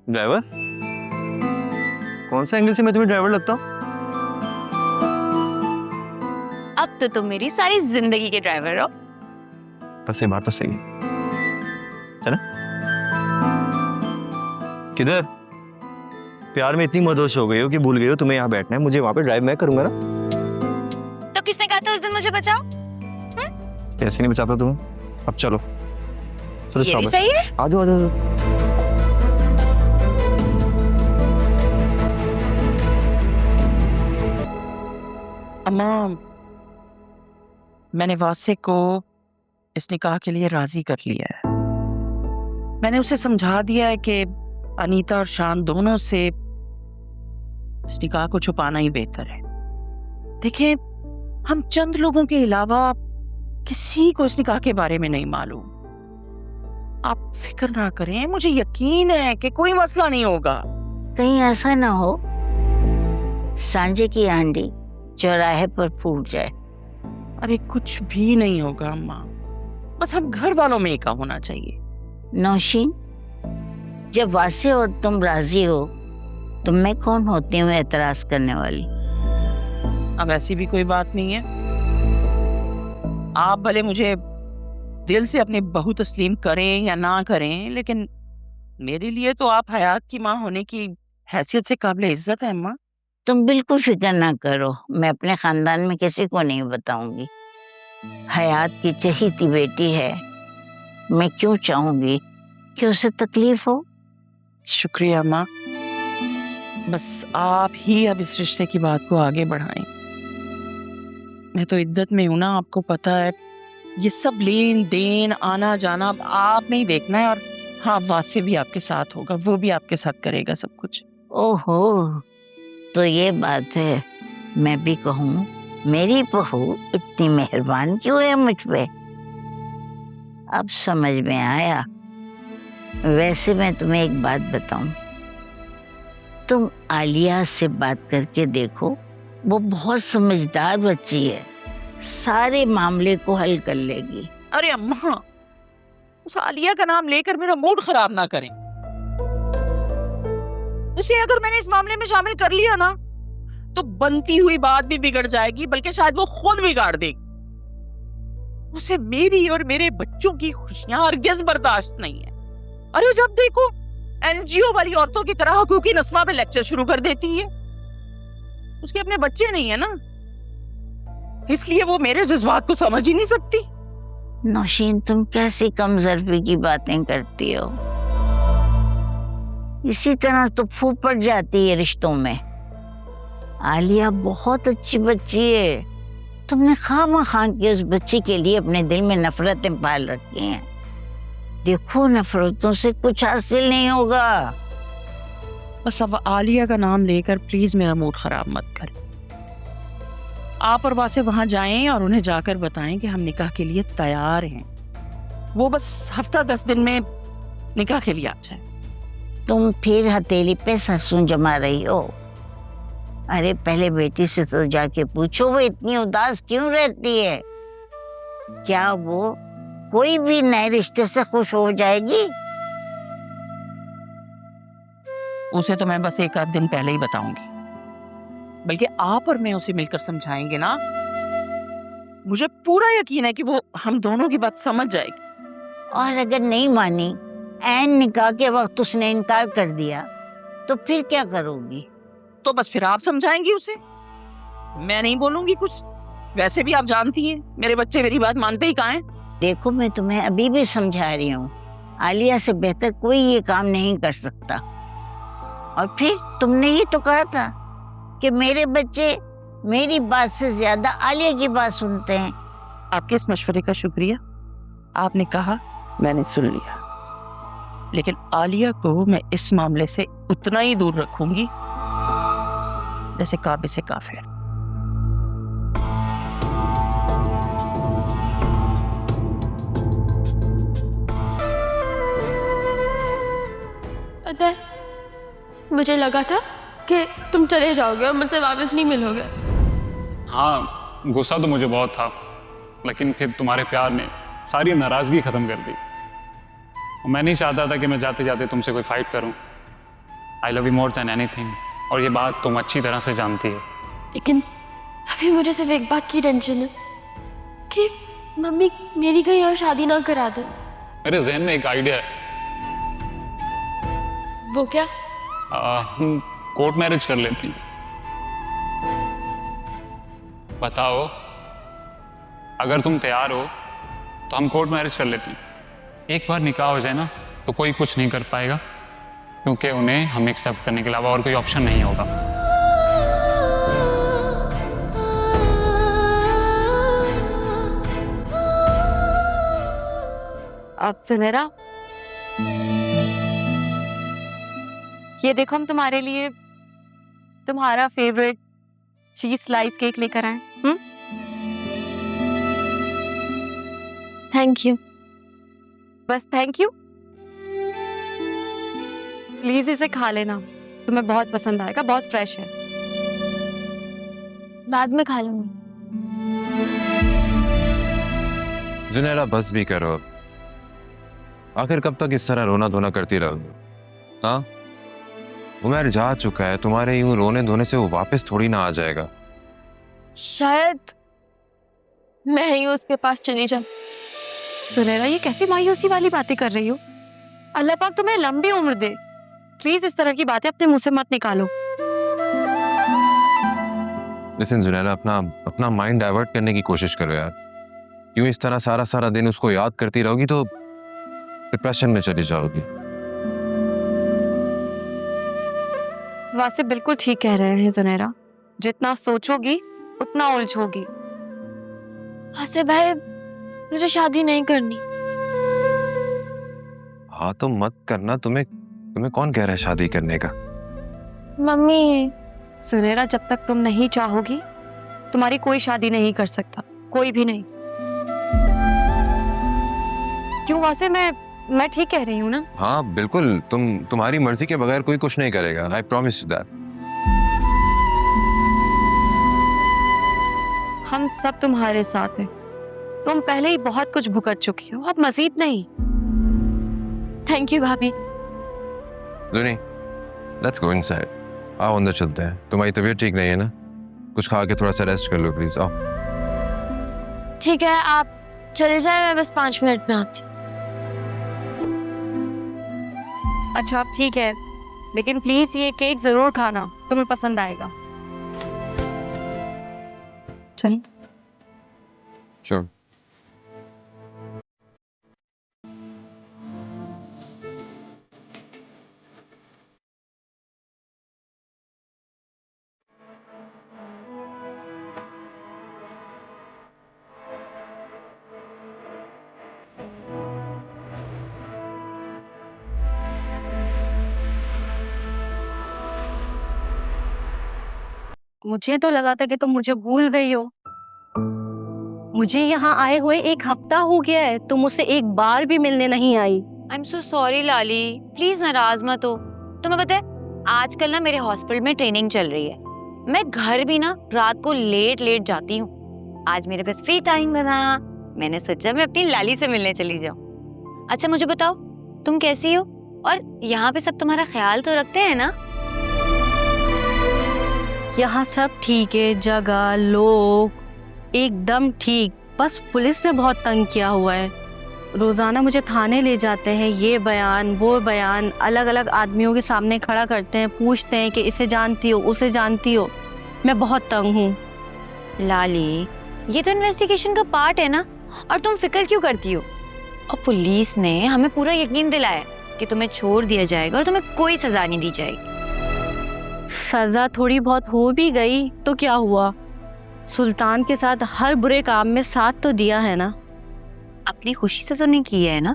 Driver? कौन सा angle से मैं तुम्हें ड्राइवर लगता हूँ? अब तो तुम मेरी सारी जिंदगी के ड्राइवर हो। बस ये बात तो सही है। चला? किधर? प्यार में इतनी मदहोश हो गई हो कि भूल गई हो तुम्हें यहाँ बैठना है। मुझे वहां पे ड्राइव मैं करूंगा ना। तो किसने कहा था उस दिन मुझे बचाओ? कैसे नहीं बचाता तुम्हें? अब चलो चलो, ये भी सही है। आ जाओ आ जाओ। अम्मा, मैंने वासे को इस निकाह के लिए राजी कर लिया है। मैंने उसे समझा दिया है कि अनीता और शान दोनों से इस निकाह को छुपाना ही बेहतर है। देखिए, हम चंद लोगों के अलावा किसी को इस निकाह के बारे में नहीं मालूम। आप फिक्र ना करें, मुझे यकीन है कि कोई मसला नहीं होगा। कहीं ऐसा ना हो सांझे की हांडी चौराहे पर फूट जाए। अरे कुछ भी नहीं होगा अम्मा, बस हम घर वालों में एका होना चाहिए। नौशीन, जब वासे और तुम राजी हो तो मैं कौन होती हूँ एतराज करने वाली? अब ऐसी भी कोई बात नहीं है। आप भले मुझे दिल से अपनी बहू तस्लीम करें या ना करें, लेकिन मेरे लिए तो आप हयात की माँ होने की हैसियत से काबिल इज्जत है अम्मा। तुम बिल्कुल फिक्र ना करो, मैं अपने खानदान में किसी को नहीं बताऊंगी। हयात की चहीती बेटी है, मैं क्यों चाहूंगी कि उसे तकलीफ हो। शुक्रिया अम्मा, बस आप ही अब इस रिश्ते की बात को आगे बढ़ाएं। मैं तो इद्दत में हूं ना, आपको पता है। ये सब लेन देन आना जाना अब आपने ही देखना है। और हाँ, वासे भी आपके साथ होगा, वो भी आपके साथ करेगा सब कुछ। ओहो, तो ये बात है। मैं भी कहूँ मेरी बहू इतनी मेहरबान क्यों है मुझ पे? अब समझ में आया। वैसे मैं तुम्हें एक बात बताऊं, तुम आलिया से बात करके देखो, वो बहुत समझदार बच्ची है, सारे मामले को हल कर लेगी। अरे अम्मा, उस आलिया का नाम लेकर मेरा मूड खराब ना करें। उसे अगर मैंने इस मामले में शामिल कर लिया ना, तो बनती हुई बात भी बिगड़ जाएगी, बल्कि शायद वो खुद बिगाड़ देगी। उसे मेरी और मेरे बच्चों की खुशियां हरगिज़ बर्दाश्त नहीं है। अरे जब देखो एनजीओ वाली औरतों की तरह हकूकी नस्मा पे लेक्चर शुरू कर देती है। उसके अपने बच्चे नहीं है ना, इसलिए वो मेरे जज्बात को समझ ही नहीं सकती। नौशीन, तुम कैसी कमजोरी की बातें करती हो? इसी तरह तो फूट पड़ जाती है रिश्तों में। आलिया बहुत अच्छी बच्ची है, तुमने खामखा के उस बच्ची के लिए अपने दिल में नफरतें पाल रखी हैं। देखो, नफरतों से कुछ हासिल नहीं होगा। बस अब आलिया का नाम लेकर प्लीज मेरा मूड खराब मत करें। आप और वासे वहां जाएं और उन्हें जाकर बताएं कि हम निकाह के लिए तैयार हैं। वो बस हफ्ता 10 दिन में निकाह के लिए आ जाए। तुम फिर हथेली पे सरसों जमा रही हो। अरे पहले बेटी से तो जाके पूछो, वो इतनी उदास क्यों रहती है? क्या वो कोई भी नए रिश्ते से खुश हो जाएगी? उसे तो मैं बस एक आध दिन पहले ही बताऊंगी, बल्कि आप और मैं उसे मिलकर समझाएंगे ना। मुझे पूरा यकीन है कि वो हम दोनों की बात समझ जाएगी। और अगर नहीं मानी, ऐन निकाह के वक्त उसने इनकार कर दिया, तो फिर क्या करोगी? तो बस फिर आप समझाएंगी उसे, मैं नहीं बोलूंगी कुछ। वैसे भी आप जानती हैं मेरे बच्चे मेरी बात मानते ही कहाँ हैं। देखो, मैं तुम्हें अभी भी समझा रही हूँ, आलिया से बेहतर कोई ये काम नहीं कर सकता। और फिर तुमने ही तो कहा था कि मेरे बच्चे मेरी बात से ज्यादा आलिया की बात सुनते हैं। आपके इस मशवरे का शुक्रिया। आपने कहा, मैंने सुन लिया। लेकिन आलिया को मैं इस मामले से उतना ही दूर रखूंगी जैसे काबे से काफिर। पता है, मुझे लगा था कि तुम चले जाओगे और मुझसे वापस नहीं मिलोगे। हाँ, गुस्सा तो मुझे बहुत था, लेकिन फिर तुम्हारे प्यार ने सारी नाराजगी खत्म कर दी। और मैं नहीं चाहता था कि मैं जाते जाते तुमसे कोई फाइट करूं, I love you more than anything, और ये बात तुम अच्छी तरह से जानती हो। लेकिन अभी मुझे सिर्फ एक बात की टेंशन है कि मम्मी मेरी कहीं और शादी ना करा दे। मेरे जहन में एक आइडिया है, वो क्या? हम कोर्ट मैरिज कर लेती हैं। बताओ, अगर तुम तैयार हो तो हम कोर्ट मैरिज कर लेती हैं। एक बार निकाह हो जाए ना तो कोई कुछ नहीं कर पाएगा, क्योंकि उन्हें हम एक्सेप्ट करने के अलावा और कोई ऑप्शन नहीं होगा। अब सुनहरा, ये देखो हम तुम्हारे लिए तुम्हारा फेवरेट चीज स्लाइस केक लेकर आए। Thank you. बस थैंक यू? प्लीज इसे खा लेना, तुम्हें बहुत पसंद आएगा, बहुत फ्रेश है। बाद में खा लूंगी। जुनैरा बस भी करो, आखिर कब तक इस तरह रोना धोना करती रहोगे? हाँ, उमर जा चुका है, तुम्हारे यूं रोने धोने से वो वापस थोड़ी ना आ जाएगा। शायद मैं ही उसके पास चली जाऊं। सुनहरा, ये कैसी मायूसी वाली बातें कर रही हो? अल्लाह पाक तुम्हें लंबी उम्र दे। प्लीज इस तरह की बातें अपने मुंह से मत निकालो। लिसन जुनैरा, अपना माइंड डाइवर्ट करने की कोशिश करो यार। यूं इस तरह सारा सारा दिन उसको याद करती रहोगी तो डिप्रेशन में चली जाओगी। वासिफ बिल्कुल ठीक कह रहे हैं सुनहरा, जितना सोचोगी उतना उलझोगी। आसिफ भाई, मुझे शादी नहीं करनी। हाँ तो मत करना, तुम्हें कौन कह रहा है शादी करने का? मम्मी, सुनहरा, जब तक तुम नहीं चाहोगी तुम्हारी कोई शादी नहीं कर सकता, कोई भी नहीं। क्यों वासिफ, मैं ठीक कह रही हूँ ना? हाँ बिल्कुल, तुम्हारी मर्जी के बगैर कोई कुछ नहीं करेगा। I promise you that. हम सब तुम्हारे साथ हैं। तुम पहले ही बहुत कुछ भुगत चुकी हो, अब मजीद नहीं। थैंक यू भाभी। जुनी, लेट्स गो इनसाइड। आओ अंदर चलते हैं। तुम्हारी तबीयत ठीक नहीं है ना? कुछ खा के थोड़ा सा रेस्ट कर लो प्लीज। आओ। ठीक है, आप चले जाए, मैं बस 5 मिनट में आती हूँ। अच्छा अब ठीक है, लेकिन प्लीज ये केक जरूर खाना, तुम्हें पसंद आएगा। चल। श्योर। मुझे तो लगा था कि तुम मुझे भूल गई हो। मुझे यहाँ आए हुए 1 हफ्ता हो गया है, तुम मुझसे एक बार भी मिलने नहीं आई। I am so sorry Lali, please नाराज मत हो। तुम्हें पता है आजकल ना मेरे हॉस्पिटल में ट्रेनिंग चल रही है, मैं घर भी ना रात को लेट जाती हूँ। आज मेरे पास फ्री टाइम बना, मैंने सोचा मैं अपनी लाली से मिलने चली जाऊँ। अच्छा मुझे बताओ, तुम कैसी हो और यहाँ पे सब तुम्हारा ख्याल तो रखते हैं ना? यहाँ सब ठीक है, जगह लोग एकदम ठीक, बस पुलिस ने बहुत तंग किया हुआ है। रोजाना मुझे थाने ले जाते हैं, ये बयान वो बयान, अलग अलग आदमियों के सामने खड़ा करते हैं, पूछते हैं कि इसे जानती हो उसे जानती हो। मैं बहुत तंग हूँ। लाली, ये तो इन्वेस्टिगेशन का पार्ट है ना, और तुम फिक्र क्यों करती हो? और पुलिस ने हमें पूरा यकीन दिलाया कि तुम्हें छोड़ दिया जाएगा और तुम्हें कोई सजा नहीं दी जाएगी। सजा थोड़ी बहुत हो भी गई तो क्या हुआ, सुल्तान के साथ हर बुरे काम में साथ तो दिया है ना। अपनी खुशी से तो नहीं किया है ना?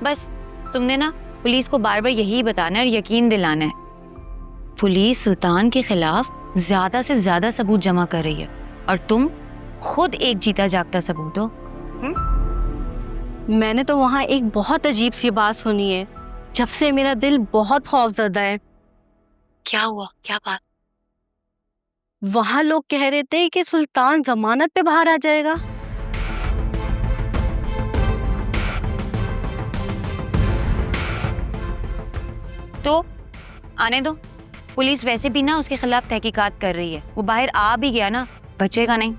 बस तुमने ना पुलिस को बार बार यही बताना है और यकीन दिलाना है। पुलिस सुल्तान के खिलाफ ज्यादा से ज्यादा सबूत जमा कर रही है और तुम खुद एक जीता जागता सबूत हो। मैंने तो वहाँ एक बहुत अजीब सी बात सुनी है, जब से मेरा दिल बहुत खौफजदा है। क्या हुआ, क्या बात? वहाँ लोग कह रहे थे कि सुल्तान जमानत पे बाहर आ जाएगा। तो आने दो, पुलिस वैसे भी ना उसके खिलाफ तहकीकात कर रही है। वो बाहर आ भी गया ना, बचेगा नहीं।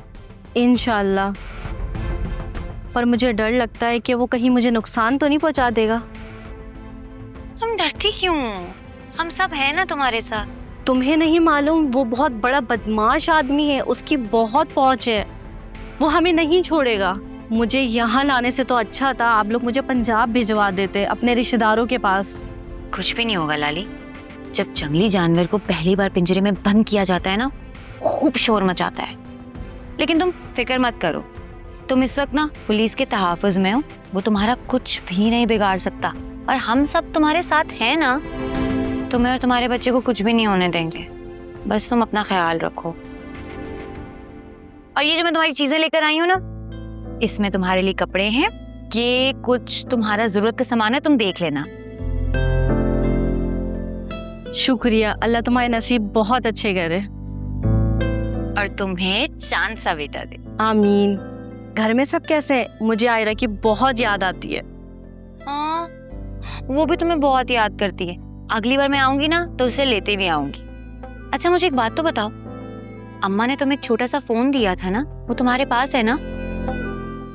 इंशाल्लाह। पर मुझे डर लगता है कि वो कहीं मुझे नुकसान तो नहीं पहुंचा देगा। तुम डरती क्यों? हम सब हैं ना तुम्हारे साथ। तुम्हें नहीं मालूम, वो बहुत बड़ा बदमाश आदमी है, उसकी बहुत पहुंच है, वो हमें नहीं छोड़ेगा। मुझे यहाँ लाने से तो अच्छा था आप लोग मुझे पंजाब भिजवा देते अपने रिश्तेदारों के पास। कुछ भी नहीं होगा लाली। जब जंगली जानवर को पहली बार पिंजरे में बंद किया जाता है ना, खूब शोर मचाता है। लेकिन तुम फिक्र मत करो, तुम इस वक्त ना पुलिस के तहफ़्फ़ुज़ में हो, वो तुम्हारा कुछ भी नहीं बिगाड़ सकता। और हम सब तुम्हारे साथ हैं ना, तुम्हें और तुम्हारे बच्चे को कुछ भी नहीं होने देंगे। बस तुम अपना ख्याल रखो। और ये जो मैं तुम्हारी चीजें लेकर आई हूँ ना, इसमें तुम्हारे लिए कपड़े हैं, ये कुछ तुम्हारा जरूरत का सामान है, तुम देख लेना। शुक्रिया, अल्लाह तुम्हारे नसीब बहुत अच्छे करे। और तुम्हें चांद सा बेटा दे। आमीन। घर में सब कैसे हैं? मुझे आयरा की बहुत याद आती है। हाँ, वो भी तुम्हें बहुत याद करती है। अगली बार मैं आऊंगी ना तो उसे लेते भी आऊंगी। अच्छा मुझे एक बात तो बताओ, अम्मा ने तुम्हें एक छोटा सा फोन दिया था ना, वो तुम्हारे पास है ना?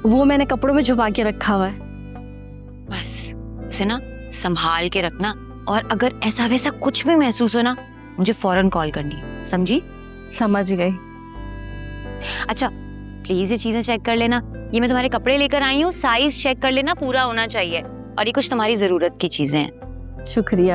वो मैंने कपड़ों में छुपा के रखा हुआ है। बस उसे ना संभाल के रखना, और अगर ऐसा वैसा कुछ भी महसूस हो ना, मुझे फौरन कॉल करनी है, समझी? समझ गई। अच्छा प्लीज ये चीजें चेक कर लेना। ये मैं तुम्हारे कपड़े लेकर आई हूँ, साइज चेक कर लेना, पूरा होना चाहिए। और ये कुछ तुम्हारी जरूरत की चीजें हैं। शुक्रिया।